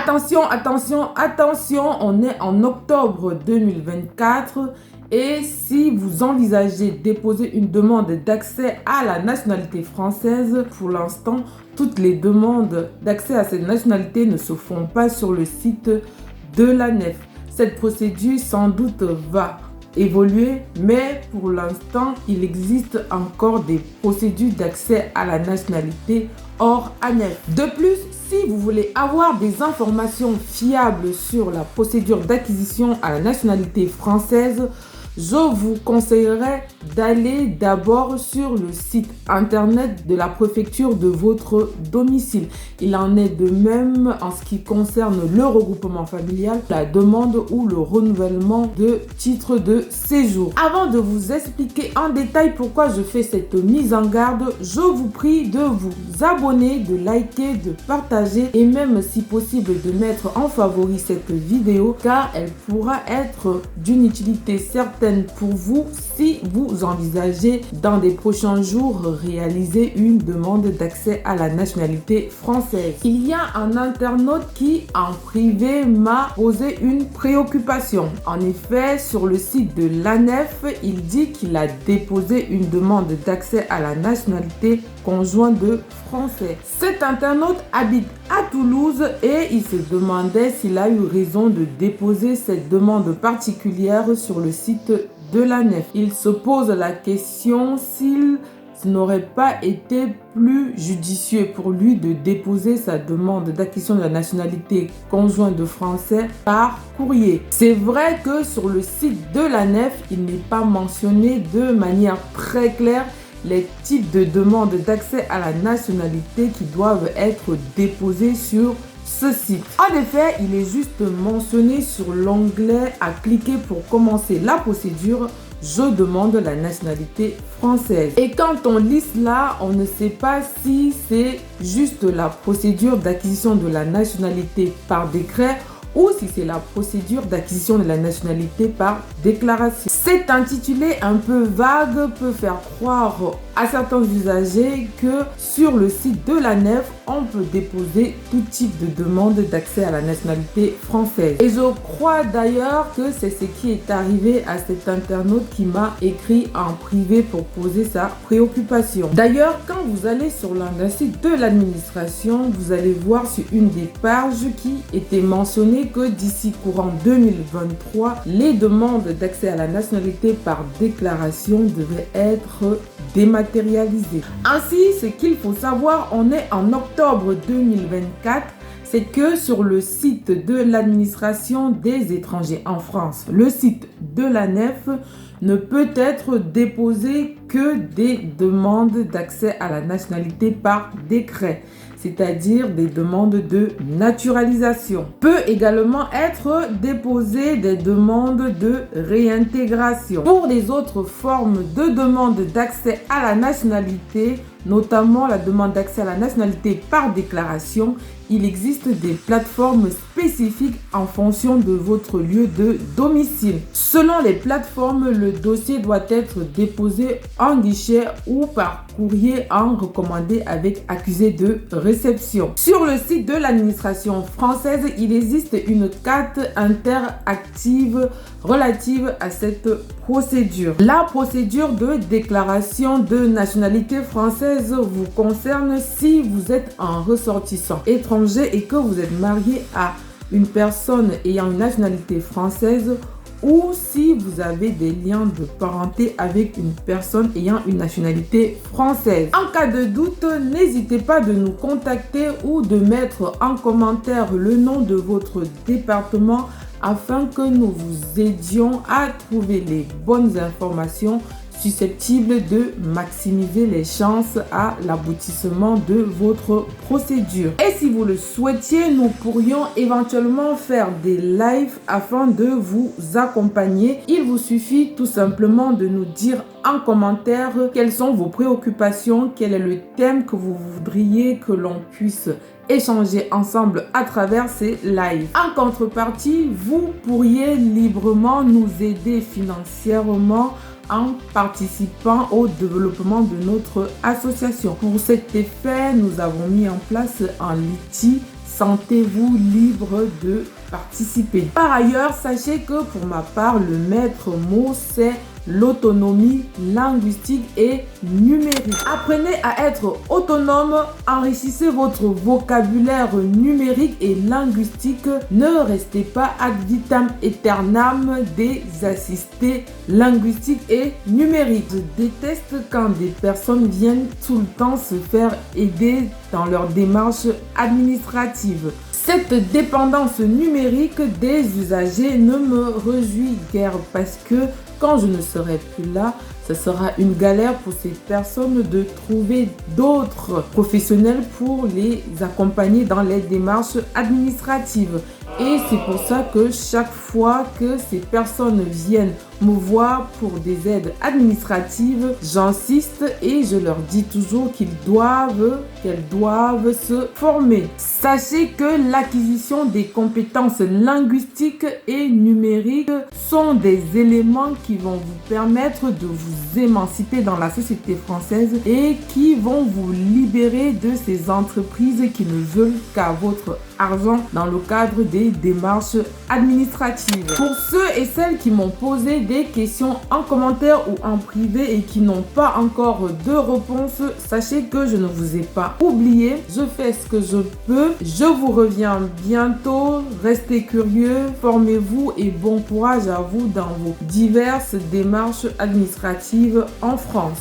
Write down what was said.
Attention, attention, attention, on est en octobre 2024 et si vous envisagez déposer une demande d'accès à la nationalité française, pour l'instant, toutes les demandes d'accès à cette nationalité ne se font pas sur le site de l'ANEF. Cette procédure sans doute va évoluer, mais pour l'instant, il existe encore des procédures d'accès à la nationalité hors ANEF. De plus, si vous voulez avoir des informations fiables sur la procédure d'acquisition à la nationalité française, je vous conseillerais d'aller d'abord sur le site internet de la préfecture de votre domicile. Il en est de même en ce qui concerne le regroupement familial, la demande ou le renouvellement de titre de séjour. Avant de vous expliquer en détail pourquoi je fais cette mise en garde, je vous prie de vous abonner, de liker, de partager et même si possible de mettre en favori cette vidéo car elle pourra être d'une utilité certaine pour vous si vous envisagez dans des prochains jours réaliser une demande d'accès à la nationalité française. Il y a un internaute qui en privé m'a posé une préoccupation. En effet, sur le site de l'ANEF, il dit qu'il a déposé une demande d'accès à la nationalité conjoint de français. Cet internaute habite à Toulouse et il se demandait s'il a eu raison de déposer cette demande particulière sur le site de l'ANEF. Il se pose la question s'il n'aurait pas été plus judicieux pour lui de déposer sa demande d'acquisition de la nationalité conjointe de français par courrier. C'est vrai que sur le site de l'ANEF, il n'est pas mentionné de manière très claire les types de demandes d'accès à la nationalité qui doivent être déposées sur ce site. En effet, il est juste mentionné sur l'onglet à cliquer pour commencer la procédure. Je demande la nationalité française. Et quand on lit cela, on ne sait pas si c'est juste la procédure d'acquisition de la nationalité par décret ou si c'est la procédure d'acquisition de la nationalité par déclaration. Cet intitulé un peu vague peut faire croire à certains usagers que sur le site de l'ANEF, on peut déposer tout type de demande d'accès à la nationalité française. Et je crois d'ailleurs que c'est ce qui est arrivé à cet internaute qui m'a écrit en privé pour poser sa préoccupation. D'ailleurs, quand vous allez sur le site de l'administration, vous allez voir sur une des pages qui était mentionné que d'ici courant 2023, les demandes d'accès à la nationalité par déclaration devaient être dématérialisées. Ainsi, ce qu'il faut savoir, on est en octobre 2024, c'est que sur le site de l'administration des étrangers en France, le site de l'ANEF ne peut être déposé que des demandes d'accès à la nationalité par décret, c'est-à-dire des demandes de naturalisation. Peut également être déposé des demandes de réintégration. Pour les autres formes de demande d'accès à la nationalité, notamment la demande d'accès à la nationalité par déclaration, il existe des plateformes spécifiques en fonction de votre lieu de domicile. Selon les plateformes, le dossier doit être déposé en guichet ou par courrier en recommandé avec accusé de réception. Sur le site de l'administration française, il existe une carte interactive relative à cette procédure. La procédure de déclaration de nationalité française vous concerne si vous êtes un ressortissant étranger et que vous êtes marié à une personne ayant une nationalité française ou si vous avez des liens de parenté avec une personne ayant une nationalité française. En cas de doute, n'hésitez pas de nous contacter ou de mettre en commentaire le nom de votre département afin que nous vous aidions à trouver les bonnes informations susceptibles de maximiser les chances à l'aboutissement de votre procédure. Et si vous le souhaitiez, nous pourrions éventuellement faire des lives afin de vous accompagner. Il vous suffit tout simplement de nous dire en commentaire quelles sont vos préoccupations, quel est le thème que vous voudriez que l'on puisse échanger ensemble à travers ces lives. En contrepartie, vous pourriez librement nous aider financièrement en participant au développement de notre association. Pour cet effet, nous avons mis en place un outil sentez-vous libre de participer. Par ailleurs, sachez que pour ma part, le maître mot, c'est l'autonomie linguistique et numérique. Apprenez à être autonome, enrichissez votre vocabulaire numérique et linguistique. Ne restez pas ad vitam aeternam des assistés linguistiques et numériques. Je déteste quand des personnes viennent tout le temps se faire aider dans leur démarche administrative. Cette dépendance numérique des usagers ne me réjouit guère parce que quand je ne serai plus là, ce sera une galère pour ces personnes de trouver d'autres professionnels pour les accompagner dans les démarches administratives. Et c'est pour ça que chaque fois que ces personnes viennent me voir pour des aides administratives, j'insiste et je leur dis toujours qu'elles doivent se former. Sachez que l'acquisition des compétences linguistiques et numériques sont des éléments qui vont vous permettre de vous émanciper dans la société française et qui vont vous libérer de ces entreprises qui ne veulent qu'à votre argent dans le cadre des démarches administratives. Pour ceux et celles qui m'ont posé des questions en commentaire ou en privé et qui n'ont pas encore de réponse, sachez que je ne vous ai pas oublié. Je fais ce que je peux. Je vous reviens bientôt. Restez curieux, formez-vous et bon courage à vous dans vos diverses démarches administratives en France.